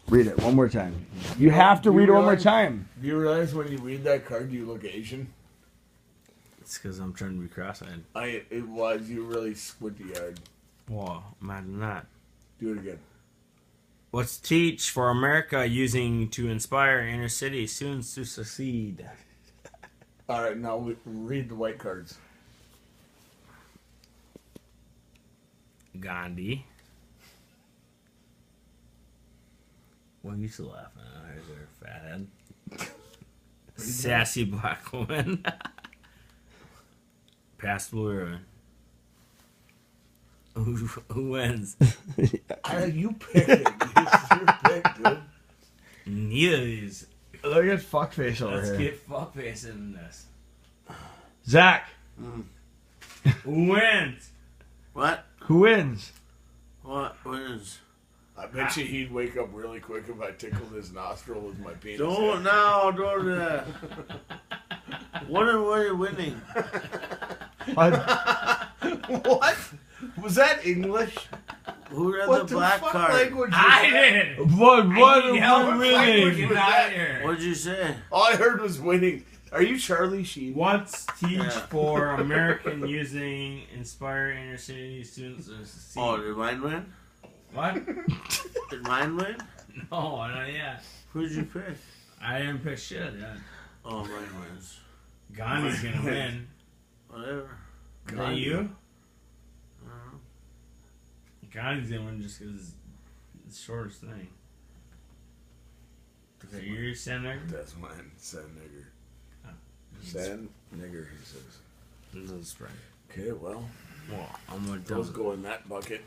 Read it one more time. You have to read it one more time. Do you realize when you read that card, you look Asian? It's because I'm trying to be cross-eyed. You really squinty-eyed. Whoa, imagine that. Do it again. What's Teach for America using to inspire inner city students to succeed? All right, now read the white cards. Gandhi. What are you still laughing at? Is there a fathead? Sassy black woman. Past blue ribbon. Who wins? You pick it. It's your pick, dude. Neither of these. Look at fuckface over Let's here. get fuckface in this. Zach. Who wins? What? Who wins? What wins? I bet you he'd wake up really quick if I tickled his nostril with my penis. Don't now, don't do that. What are you winning? What? Was that English? Who read What the black fuck card? language? I did. What I need help with winning? language out here. What'd you say? All I heard was winning. Are you Charlie Sheen? What's Teach Yeah. for American using inspire inner city students to succeed? Oh, did mine win? What? Did mine win? No, not yet. Who'd you pick? I didn't pick shit yet. Oh, mine wins. Gandhi's gonna win. Whatever. Is that you? I don't know. Gandhi's gonna win just because it's the shortest thing. Is that your sand nigger? That's mine. Sand nigger. Oh. Sand nigger, he says. That's right. Okay, well, Well, I'm gonna those go in that bucket.